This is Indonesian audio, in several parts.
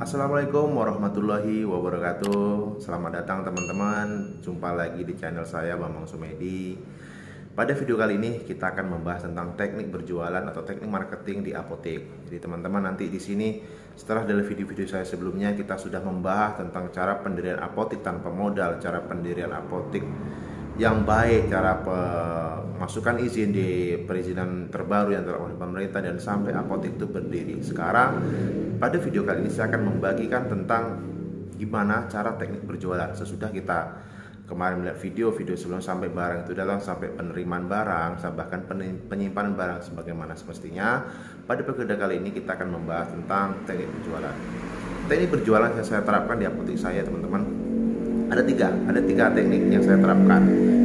Assalamualaikum warahmatullahi wabarakatuh. Selamat datang teman-teman. Jumpa lagi di channel saya Bambang Sumedi. Pada video kali ini kita akan membahas tentang teknik berjualan atau teknik marketing di apotek. Jadi teman-teman nanti di sini setelah dari video-video saya sebelumnya kita sudah membahas tentang cara pendirian apotek tanpa modal, cara pendirian apotek yang baik, cara pemasukan izin di perizinan terbaru yang telah oleh pemerintah dan sampai apotek itu berdiri. Sekarang pada video kali ini saya akan membagikan tentang gimana cara teknik berjualan sesudah kita kemarin melihat video-video sebelum sampai barang itu datang, sampai penerimaan barang, bahkan penyimpanan barang sebagaimana semestinya. Pada video kali ini kita akan membahas tentang teknik berjualan. Teknik berjualan yang saya terapkan di apotek saya, teman-teman, ada tiga teknik yang saya terapkan.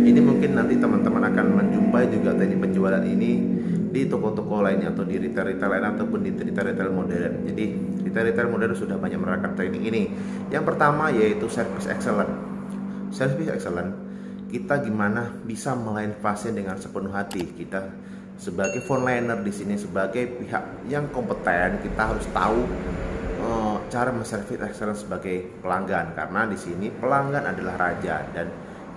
Ini mungkin nanti teman-teman akan menjumpai juga teknik penjualan ini di toko-toko lainnya atau di retail-retail lain ataupun di retail-retail modern. Jadi retail-retail modern sudah banyak menerapkan teknik ini. Yang pertama yaitu service excellent. Service excellent, kita gimana bisa melayani pasien dengan sepenuh hati. Kita sebagai frontliner di sini, sebagai pihak yang kompeten, kita harus tahu cara menservis excellent sebagai pelanggan, karena di sini pelanggan adalah raja, dan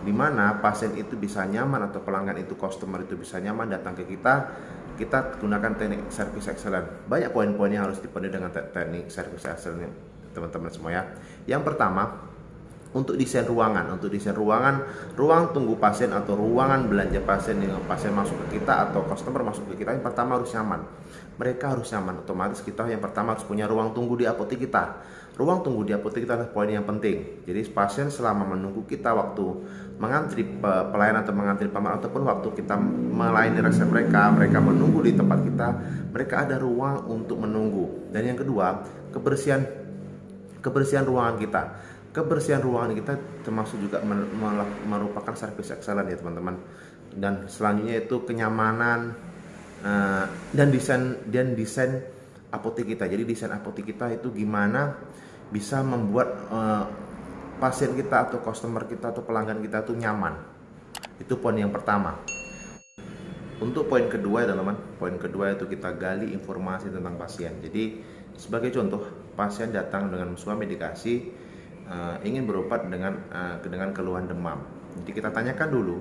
dimana pasien itu bisa nyaman atau pelanggan itu, customer itu bisa nyaman datang ke kita gunakan teknik service excellent. Banyak poin-poin yang harus dipenuhi dengan teknik service excellent, teman-teman semua ya. Yang pertama, untuk desain ruangan, ruang tunggu pasien atau ruangan belanja pasien, yang pasien masuk ke kita atau customer masuk ke kita, yang pertama harus nyaman. Mereka harus nyaman, otomatis kita yang pertama harus punya ruang tunggu di apotek kita. Ruang tunggu di apotek kita adalah poin yang penting. Jadi pasien selama menunggu kita waktu mengantri pelayanan atau mengantri paman ataupun waktu kita melayani resep mereka menunggu di tempat kita, mereka ada ruang untuk menunggu. Dan yang kedua, kebersihan ruangan kita. Kebersihan ruangan kita termasuk juga merupakan service excellent ya teman-teman. Dan selanjutnya itu kenyamanan dan desain apotek kita. Jadi desain apotek kita itu gimana bisa membuat pasien kita atau customer kita atau pelanggan kita itu nyaman. Itu poin yang pertama. Untuk poin kedua ya teman-teman, poin kedua itu kita gali informasi tentang pasien. Jadi sebagai contoh, pasien datang dengan sebuah medikasi, ingin berobat dengan keluhan demam. Jadi kita tanyakan dulu,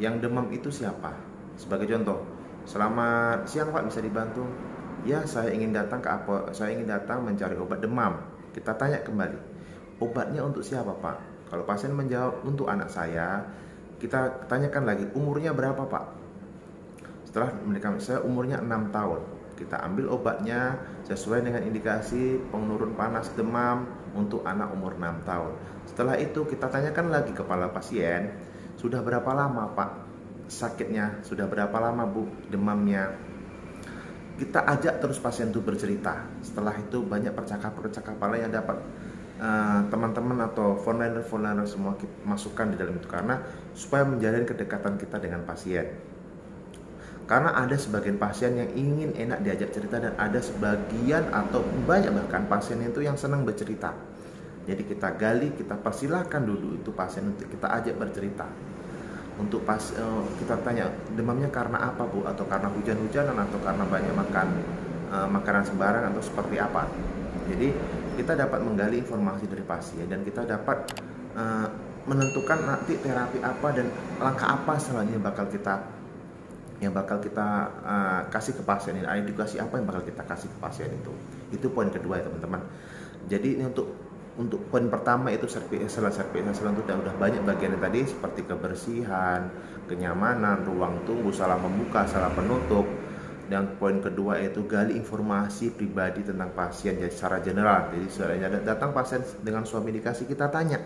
yang demam itu siapa? Sebagai contoh, selamat siang Pak, bisa dibantu? Ya, saya ingin datang mencari obat demam. Kita tanya kembali, obatnya untuk siapa Pak? Kalau pasien menjawab untuk anak saya, kita tanyakan lagi, umurnya berapa Pak? Setelah mereka, saya umurnya 6 tahun. Kita ambil obatnya sesuai dengan indikasi penurun panas demam untuk anak umur 6 tahun. Setelah itu kita tanyakan lagi kepada pasien, sudah berapa lama Pak sakitnya? Sudah berapa lama Bu demamnya? Kita ajak terus pasien itu bercerita. Setelah itu banyak percakapan yang dapat teman-teman atau frontliner semua masukkan di dalam itu, karena supaya menjalin kedekatan kita dengan pasien. Karena ada sebagian pasien yang ingin enak diajak cerita, dan ada sebagian atau banyak bahkan pasien itu yang senang bercerita. Jadi kita gali, kita persilahkan dulu itu pasien untuk kita ajak bercerita. Untuk kita tanya, demamnya karena apa Bu? Atau karena hujan-hujanan, atau karena banyak makan makanan sembarangan, atau seperti apa? Jadi kita dapat menggali informasi dari pasien, dan kita dapat menentukan nanti terapi apa dan langkah apa selanjutnya yang bakal kita kasih ke pasien ini, edukasi apa yang bakal kita kasih ke pasien itu. Itu poin kedua ya teman-teman. Jadi ini untuk poin pertama itu service excellent itu udah banyak bagiannya tadi, seperti kebersihan, kenyamanan, ruang tunggu, salah membuka, salah penutup. Dan poin kedua itu gali informasi pribadi tentang pasien jadi secara general. Jadi sebenarnya datang pasien dengan suami medikasi, kita tanya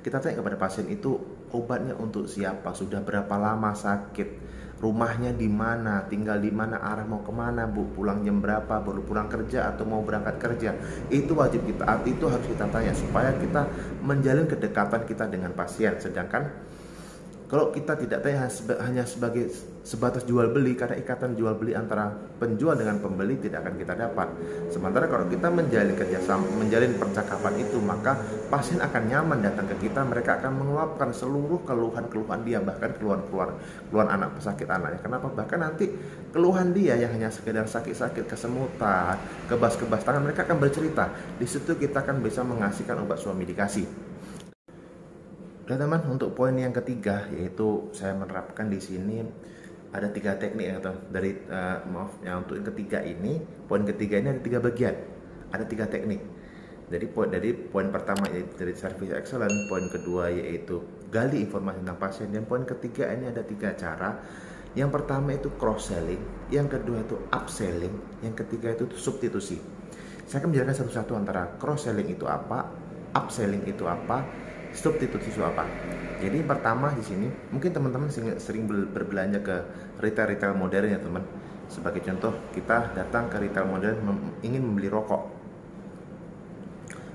kepada pasien itu, obatnya untuk siapa, sudah berapa lama sakit, rumahnya di mana, tinggal di mana, arah mau kemana Bu, pulang jam berapa, baru pulang kerja atau mau berangkat kerja. Itu wajib itu harus kita tanya supaya kita menjalin kedekatan kita dengan pasien. Sedangkan Kalau kita tidak hanya sebagai sebatas jual beli, karena ikatan jual beli antara penjual dengan pembeli tidak akan kita dapat. Sementara kalau kita menjalin kerjasama, menjalin percakapan itu, maka pasien akan nyaman datang ke kita. Mereka akan meluapkan seluruh keluhan dia, bahkan keluhan anak pesakit anaknya. Kenapa? Bahkan nanti keluhan dia yang hanya sekedar sakit-sakit, kesemutan, kebas-kebas tangan, mereka akan bercerita. Di situ kita akan bisa mengasihkan obat suami dikasih. Oke teman, untuk poin yang ketiga, yaitu saya menerapkan di sini ada 3 teknik atau untuk yang ketiga ini, poin ketiga ini ada 3 bagian, ada 3 teknik. Jadi poin pertama yaitu dari service excellence, poin kedua yaitu gali informasi tentang pasien, dan poin ketiga ini ada 3 cara. Yang pertama itu cross selling, yang kedua itu upselling, yang ketiga itu substitusi. Saya akan menjelaskan satu-satu antara cross selling itu apa, upselling itu apa, substitusi itu apa. Jadi pertama di sini mungkin teman-teman sering berbelanja ke retail modern ya teman. Sebagai contoh, kita datang ke retail modern ingin membeli rokok.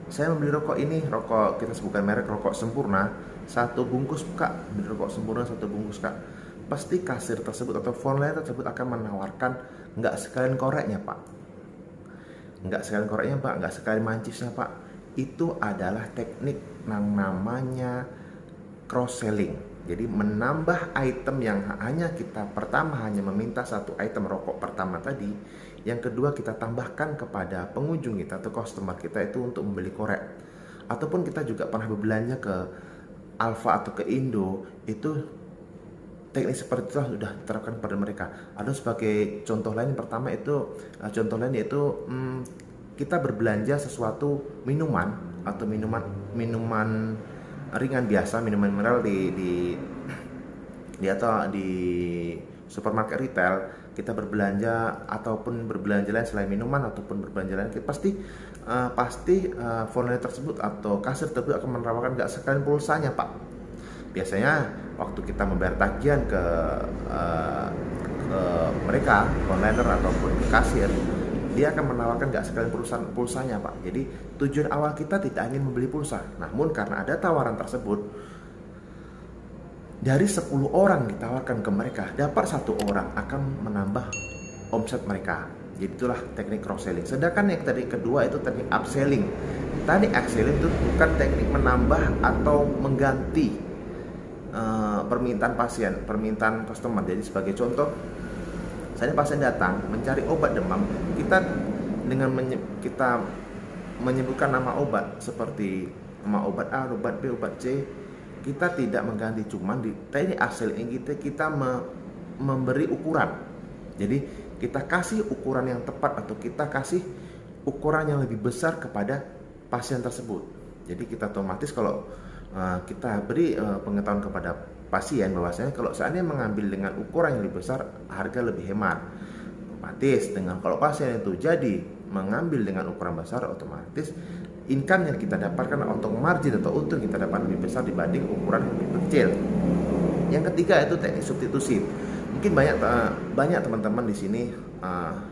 Saya membeli rokok ini, rokok kita sebutkan merek rokok Sempurna, 1 bungkus Kak. Beli rokok Sempurna 1 bungkus Kak. Pasti kasir tersebut atau formulir tersebut akan menawarkan nggak sekalian koreknya Pak. Nggak sekalian koreknya Pak, nggak sekalian mancisnya Pak. Itu adalah teknik yang namanya cross selling. Jadi menambah item yang pertama hanya meminta 1 item rokok pertama tadi, yang kedua kita tambahkan kepada pengunjung kita atau customer kita itu untuk membeli korek. Ataupun kita juga pernah berbelanja ke Alfa atau ke Indo, itu teknik seperti itu sudah diterapkan kepada mereka. Ada sebagai contoh lain, pertama itu yaitu kita berbelanja sesuatu minuman atau minuman ringan biasa, minuman mineral di supermarket retail, kita berbelanja ataupun berbelanja lain selain minuman ataupun berbelanja lain, pasti formulir tersebut atau kasir tersebut akan menawarkan nggak sekalian pulsanya Pak. Biasanya waktu kita membayar tagihan ke mereka, onliner ataupun ke kasir, dia akan menawarkan nggak sekalian pulsanya Pak. Jadi tujuan awal kita tidak ingin membeli pulsa, namun karena ada tawaran tersebut, dari 10 orang ditawarkan ke mereka, dapat 1 orang akan menambah omset mereka. Jadi itulah teknik cross selling. Sedangkan yang tadi kedua itu teknik upselling. Teknik upselling itu bukan teknik menambah atau mengganti permintaan customer. Jadi sebagai contoh, saya pasien datang mencari obat demam, kita menyebutkan nama obat seperti nama obat A, obat B, obat C, kita tidak mengganti, cuman di teknik upselling kita memberi ukuran. Jadi kita kasih ukuran yang tepat atau kita kasih ukuran yang lebih besar kepada pasien tersebut. Jadi kita otomatis kalau kita beri pengetahuan kepada pasien bahwasanya kalau seandainya mengambil dengan ukuran yang lebih besar, harga lebih hemat. Otomatis kalau pasien itu jadi mengambil dengan ukuran besar, otomatis income yang kita dapatkan untuk margin atau untung kita dapat lebih besar dibanding ukuran yang lebih kecil. Yang ketiga itu teknik substitusi. Mungkin banyak teman-teman di sini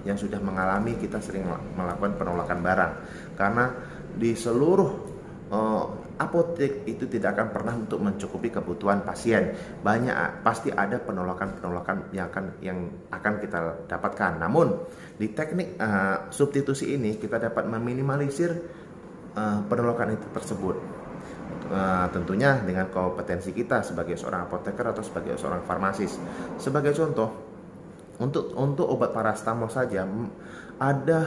yang sudah mengalami kita sering melakukan penolakan barang, karena di seluruh apotek itu tidak akan pernah untuk mencukupi kebutuhan pasien. Pasti ada penolakan yang akan kita dapatkan. Namun di teknik substitusi ini kita dapat meminimalisir penolakan itu tersebut. Tentunya dengan kompetensi kita sebagai seorang apoteker atau sebagai seorang farmasis. Sebagai contoh, untuk obat parastamol saja ada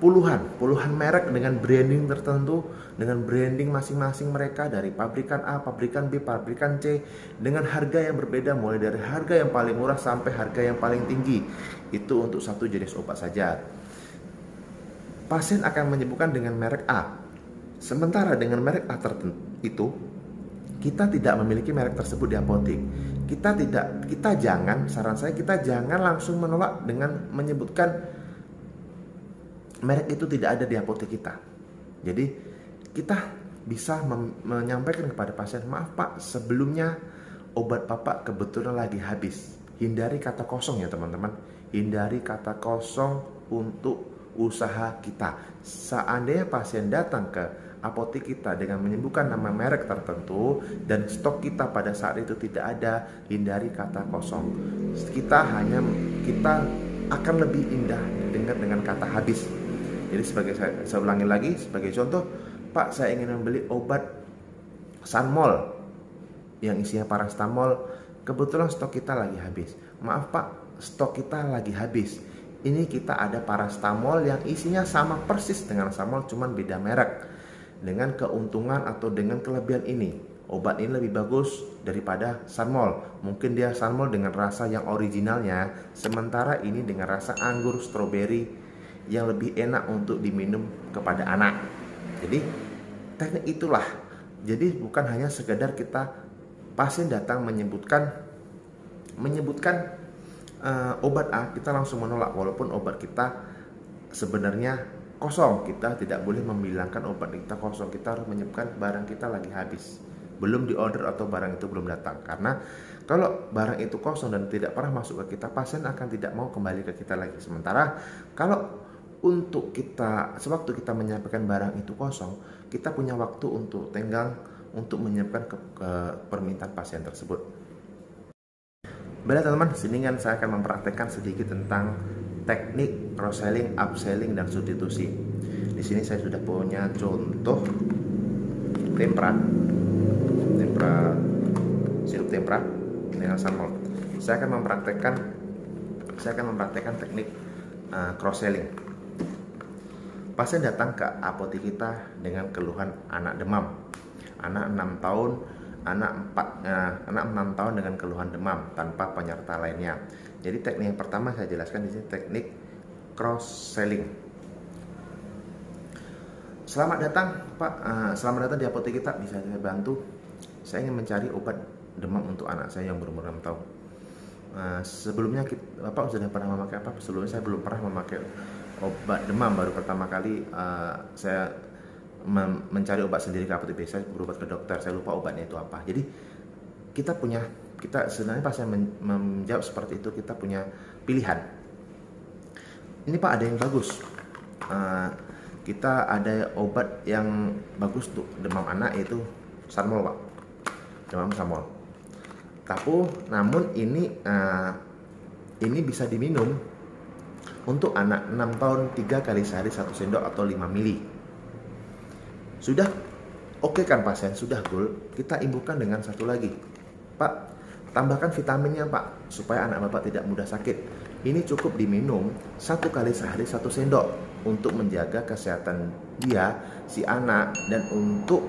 puluhan merek dengan branding tertentu, dengan branding masing-masing mereka, dari pabrikan A, pabrikan B, pabrikan C, dengan harga yang berbeda, mulai dari harga yang paling murah sampai harga yang paling tinggi. Itu untuk satu jenis obat saja. Pasien akan menyebutkan dengan merek A, sementara dengan merek A tertentu itu kita tidak memiliki merek tersebut di apotek. Saran saya kita jangan langsung menolak dengan menyebutkan merek itu tidak ada di apotek kita. Jadi kita bisa menyampaikan kepada pasien, maaf Pak, sebelumnya obat Bapak kebetulan lagi habis. Hindari kata kosong ya teman-teman. Hindari kata kosong untuk usaha kita. Seandainya pasien datang ke apotek kita dengan menyebutkan nama merek tertentu dan stok kita pada saat itu tidak ada, hindari kata kosong. Kita akan lebih indah dengar dengan kata habis. Jadi saya ulangi lagi sebagai contoh, Pak, saya ingin membeli obat Sanmol yang isinya paracetamol, kebetulan stok kita lagi habis. Maaf Pak, stok kita lagi habis. Ini kita ada paracetamol yang isinya sama persis dengan Sanmol, cuman beda merek. Dengan keuntungan atau dengan kelebihan ini, obat ini lebih bagus daripada Sanmol. Mungkin dia Sanmol dengan rasa yang originalnya, sementara ini dengan rasa anggur stroberi yang lebih enak untuk diminum kepada anak. Jadi teknik itulah. Jadi bukan hanya sekedar kita pasien datang menyebutkan obat A, kita langsung menolak walaupun obat kita sebenarnya kosong. Kita tidak boleh membilangkan obat kita kosong, kita harus menyebutkan barang kita lagi habis, belum diorder atau barang itu belum datang. Karena kalau barang itu kosong dan tidak pernah masuk ke kita, pasien akan tidak mau kembali ke kita lagi. Sementara kalau untuk kita, sewaktu kita menyampaikan barang itu kosong, kita punya waktu untuk tenggang untuk menyiapkan ke permintaan pasien tersebut. Baiklah teman-teman, sini kan saya akan mempraktekkan sedikit tentang teknik cross-selling, upselling, dan substitusi. Di sini saya sudah punya contoh sirup tempra dengan Sanmol. Saya akan mempraktekkan teknik cross-selling. Pasien datang ke apotek kita dengan keluhan anak demam. Anak 6 tahun, anak 6 tahun dengan keluhan demam tanpa penyerta lainnya. Jadi teknik yang pertama saya jelaskan di sini, teknik cross selling. Selamat datang Pak, selamat datang di apotek kita, bisa saya bantu? Saya ingin mencari obat demam untuk anak saya yang berumur 6 tahun. Sebelumnya Bapak sudah pernah memakai apa? Sebelumnya saya belum pernah memakai obat demam, baru pertama kali saya mencari obat sendiri ke apotek. Saya berobat ke dokter, saya lupa obatnya itu apa. Jadi kita sebenarnya pas saya menjawab seperti itu, kita punya pilihan. Ini Pak, ada yang bagus, kita ada obat yang bagus untuk demam anak, yaitu Sanmol Pak, demam Sanmol. Namun ini bisa diminum untuk anak 6 tahun 3 kali sehari 1 sendok atau 5 mili. Sudah oke kan pasien? Sudah goal. Kita imbuhkan dengan satu lagi, Pak, tambahkan vitaminnya Pak, supaya anak Bapak tidak mudah sakit. Ini cukup diminum 1 kali sehari 1 sendok untuk menjaga kesehatan dia, si anak, dan untuk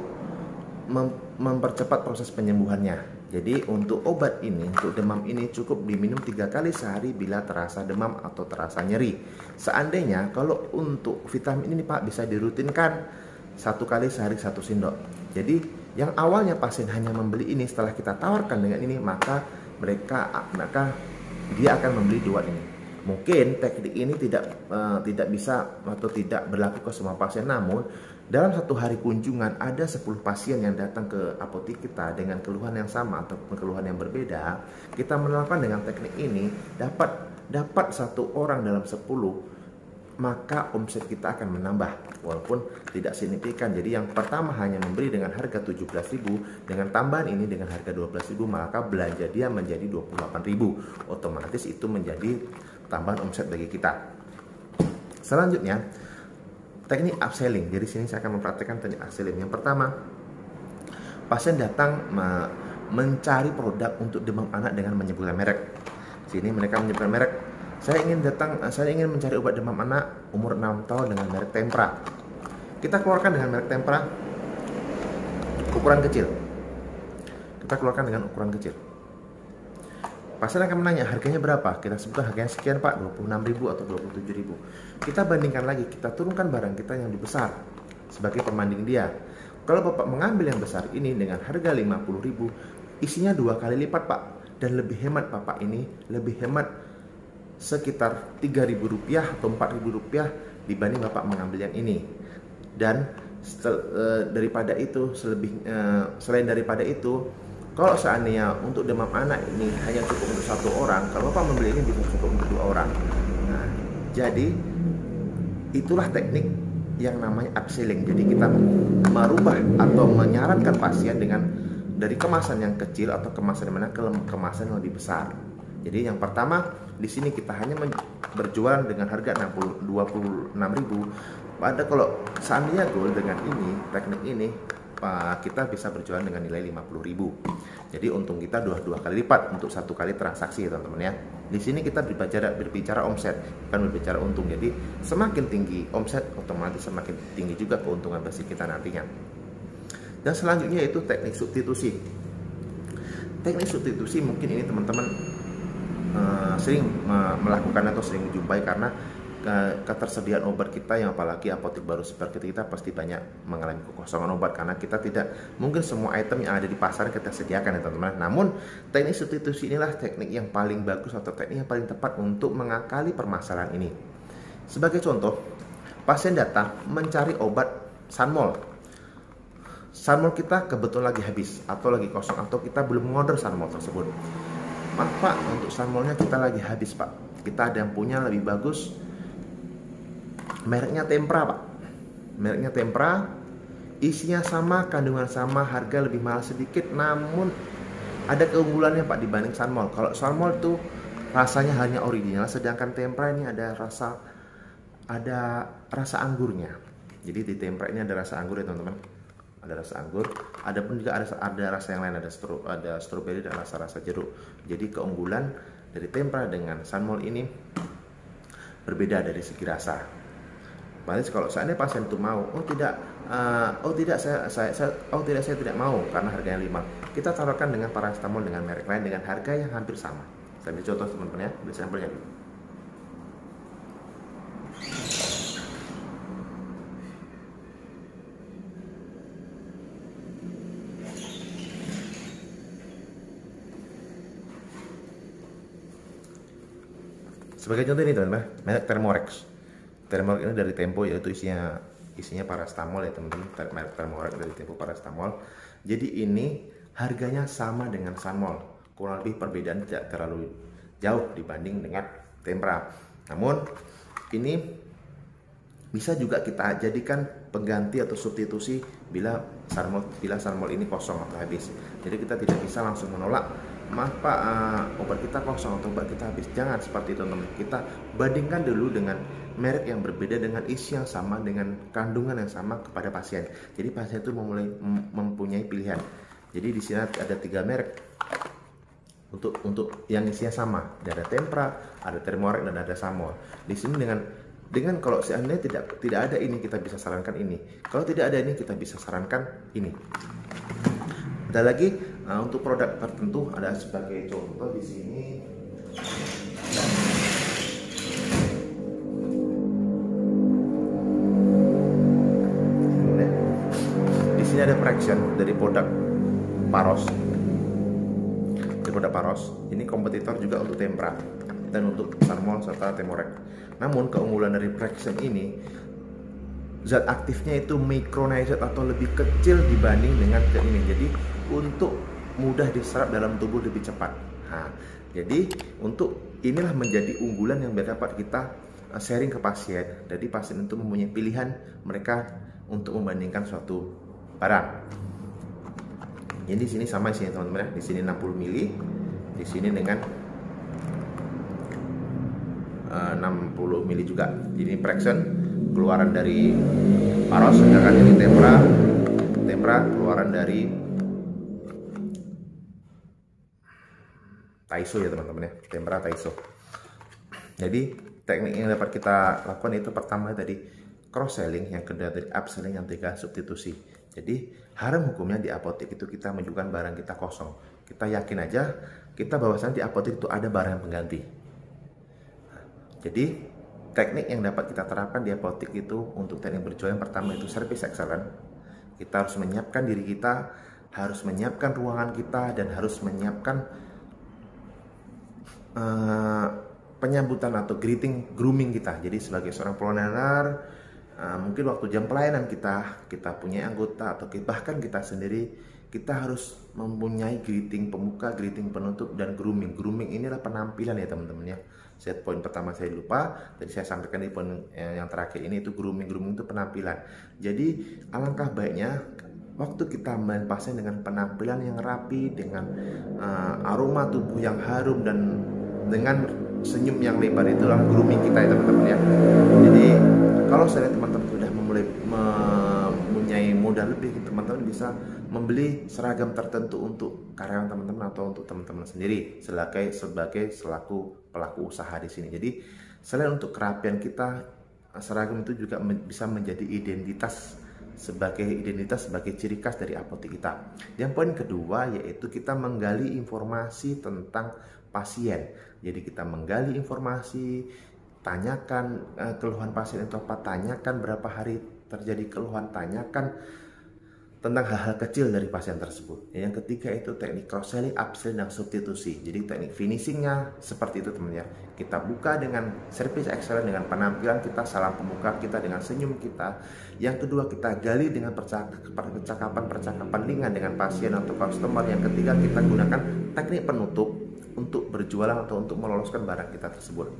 mempercepat proses penyembuhannya. Jadi untuk obat ini, untuk demam ini cukup diminum 3 kali sehari bila terasa demam atau terasa nyeri. Seandainya kalau untuk vitamin ini Pak bisa dirutinkan 1 kali sehari 1 sendok. Jadi yang awalnya pasien hanya membeli ini, setelah kita tawarkan dengan ini, maka dia akan membeli 2 ini. Mungkin teknik ini tidak bisa atau tidak berlaku ke semua pasien, namun dalam 1 hari kunjungan ada 10 pasien yang datang ke apotek kita dengan keluhan yang sama atau keluhan yang berbeda. Kita melakukan dengan teknik ini, dapat 1 orang dalam 10, maka omset kita akan menambah walaupun tidak signifikan. Jadi yang pertama hanya membeli dengan harga 17.000, dengan tambahan ini dengan harga 12.000, maka belanja dia menjadi 28.000. Otomatis itu menjadi tambahan omset bagi kita. Selanjutnya teknik upselling. Jadi sini saya akan mempraktikkan teknik upselling. Yang pertama, pasien datang mencari produk untuk demam anak dengan menyebutkan merek. Sini mereka menyebutkan merek. Saya ingin mencari obat demam anak umur 6 tahun dengan merek Tempra. Kita keluarkan dengan merek Tempra ukuran kecil. Pasien akan menanya harganya berapa. Kita sebutkan harganya sekian Pak, 26.000 atau 27.000. Kita bandingkan lagi, kita turunkan barang kita yang lebih besar sebagai pembanding dia. Kalau Bapak mengambil yang besar ini dengan harga 50.000, isinya 2 kali lipat Pak, dan lebih hemat Bapak ini, lebih hemat sekitar Rp3.000 atau Rp4.000 dibanding Bapak mengambil yang ini. Dan selain daripada itu, kalau seandainya untuk demam anak ini hanya cukup untuk 1 orang, kalau Bapak membeli ini bisa cukup untuk 2 orang. Nah, jadi itulah teknik yang namanya upselling. Jadi kita merubah atau menyarankan pasien dengan dari kemasan yang kecil atau kemasan yang mana ke kemasan yang lebih besar. Jadi yang pertama di sini kita hanya berjualan dengan harga 26.000. Pada kalau seandainya goal dengan ini, teknik ini, kita bisa berjualan dengan nilai 50.000. Jadi untung kita dua kali lipat untuk satu kali transaksi, teman-teman ya. Di sini kita berbicara omset, bukan berbicara untung. Jadi semakin tinggi omset, otomatis semakin tinggi juga keuntungan basic kita nantinya. Dan selanjutnya yaitu teknik substitusi. Teknik substitusi mungkin ini teman-teman sering melakukan atau sering jumpai karena ketersediaan obat kita, yang apalagi apotek baru seperti kita pasti banyak mengalami kekosongan obat karena kita tidak mungkin semua item yang ada di pasar kita sediakan ya teman-teman. Namun teknik substitusi inilah teknik yang paling bagus atau teknik yang paling tepat untuk mengakali permasalahan ini. Sebagai contoh, pasien datang mencari obat Sanmol. Sanmol kita kebetulan lagi habis atau lagi kosong atau kita belum ngorder Sanmol tersebut. Maaf Pak, untuk Sanmolnya kita lagi habis Pak. Kita ada yang punya lebih bagus, mereknya Tempra Pak. Mereknya Tempra, isinya sama, kandungan sama, harga lebih mahal sedikit, namun ada keunggulannya Pak dibanding Sanmol. Kalau Sanmol itu rasanya hanya original, sedangkan Tempra ini ada rasa anggurnya. Jadi di Tempra ini ada rasa anggur ya teman-teman. Ada rasa anggur, ada pun juga ada rasa yang lain, ada stroberi dan rasa jeruk. Jadi keunggulan dari Tempra dengan Sanmol ini berbeda dari segi rasa. Paling kalau seandainya pasien itu mau, saya tidak mau karena harganya 5. Kita tawarkan dengan paracetamol dengan merek lain dengan harga yang hampir sama. Saya ambil contoh teman-teman ya, ambil sampelnya dulu. Sebagai contoh ini teman-teman, merek Thermorex. Thermorex ini dari Tempo, yaitu isinya paracetamol ya teman-teman. Merek Thermorex dari Tempo paracetamol. Jadi ini harganya sama dengan Sanmol. Kurang lebih perbedaan tidak terlalu jauh dibanding dengan Tempra. Namun ini bisa juga kita jadikan pengganti atau substitusi bila Sanmol ini kosong atau habis. Jadi kita tidak bisa langsung menolak, maaf Pak, obat kita kosong atau obat kita habis. Jangan seperti itu teman-teman. Kita bandingkan dulu dengan merek yang berbeda dengan isi yang sama dengan kandungan yang sama kepada pasien. Jadi pasien itu mempunyai pilihan. Jadi di sini ada 3 merek untuk yang isinya sama. Ada Tempra, ada Thermorex dan ada Sanmol. Di sini dengan kalau seandainya tidak ada ini, kita bisa sarankan ini. Kalau tidak ada ini, kita bisa sarankan ini. Ada lagi untuk produk tertentu, ada sebagai contoh di sini. Di sini ada fraction dari produk Paros. Dari produk Paros, ini kompetitor juga untuk Tempra dan untuk Sanmol serta Thermorex. Namun keunggulan dari fraction ini, zat aktifnya itu micronized atau lebih kecil dibanding dengan zat ini. Jadi untuk mudah diserap dalam tubuh lebih cepat. Nah, jadi untuk inilah menjadi unggulan yang dapat kita sharing ke pasien. Jadi pasien itu mempunyai pilihan mereka untuk membandingkan suatu barang. Jadi di sini sama isinya teman-teman ya. Di sini 60 ml, di sini dengan 60 ml juga. Jadi fraction keluaran dari Paros, sedangkan ini Tempra keluaran dari Taiso ya teman-teman ya. Tempra Taiso. Jadi teknik yang dapat kita lakukan itu pertama tadi cross selling, yang kedua tadi upselling, yang ketiga substitusi. Jadi haram hukumnya di apotek itu kita menunjukkan barang kita kosong. Kita yakin aja kita bahwasannya di apotek itu ada barang pengganti. Jadi teknik yang dapat kita terapkan di apotek itu untuk teknik berjualan yang pertama itu service excellent. Kita harus menyiapkan diri kita, harus menyiapkan ruangan kita, dan harus menyiapkan penyambutan atau grooming kita. Jadi sebagai seorang pelayanan, mungkin waktu jam pelayanan kita punya anggota atau bahkan kita sendiri, kita harus mempunyai greeting pemuka, greeting penutup, dan grooming. Grooming inilah penampilan ya teman-teman ya. Set poin pertama saya lupa, tadi saya sampaikan di poin yang terakhir ini itu grooming itu penampilan. Jadi alangkah baiknya waktu kita melayani pasien dengan penampilan yang rapi, dengan aroma tubuh yang harum, dan dengan senyum yang lebar, itulah grooming kita ya teman-teman ya. Jadi kalau saya teman-teman sudah memulai mempunyai modal lebih, teman-teman bisa membeli seragam tertentu untuk karyawan teman-teman atau untuk teman-teman sendiri sebagai selaku pelaku usaha di sini. Jadi selain untuk kerapian kita, seragam itu juga bisa menjadi identitas sebagai ciri khas dari apotek kita. Yang poin kedua yaitu kita menggali informasi tentang pasien. Jadi kita menggali informasi, tanyakan keluhan pasien itu apa, tanyakan berapa hari terjadi keluhan, tanyakan tentang hal-hal kecil dari pasien tersebut. Yang ketiga itu teknik cross selling, upselling, dan substitusi. Jadi teknik finishingnya seperti itu teman ya. Kita buka dengan service excellent, dengan penampilan kita, salam pembuka kita, dengan senyum kita. Yang kedua kita gali dengan percakapan ringan dengan pasien atau customer. Yang ketiga kita gunakan teknik penutup untuk berjualan atau untuk meloloskan barang kita tersebut.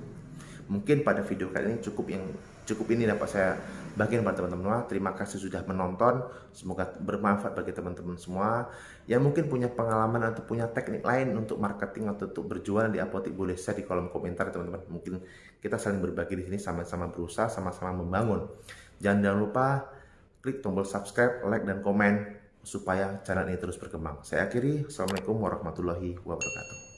Mungkin pada video kali ini cukup ini dapat saya bagian pada teman-teman. Terima kasih sudah menonton. Semoga bermanfaat bagi teman-teman semua yang mungkin punya pengalaman atau punya teknik lain untuk marketing atau untuk berjualan di apotek. Boleh share di kolom komentar teman-teman. Mungkin kita saling berbagi di sini, sama-sama berusaha, sama-sama membangun. Jangan lupa klik tombol subscribe, like, dan komen supaya channel ini terus berkembang. Saya akhiri. Assalamualaikum warahmatullahi wabarakatuh.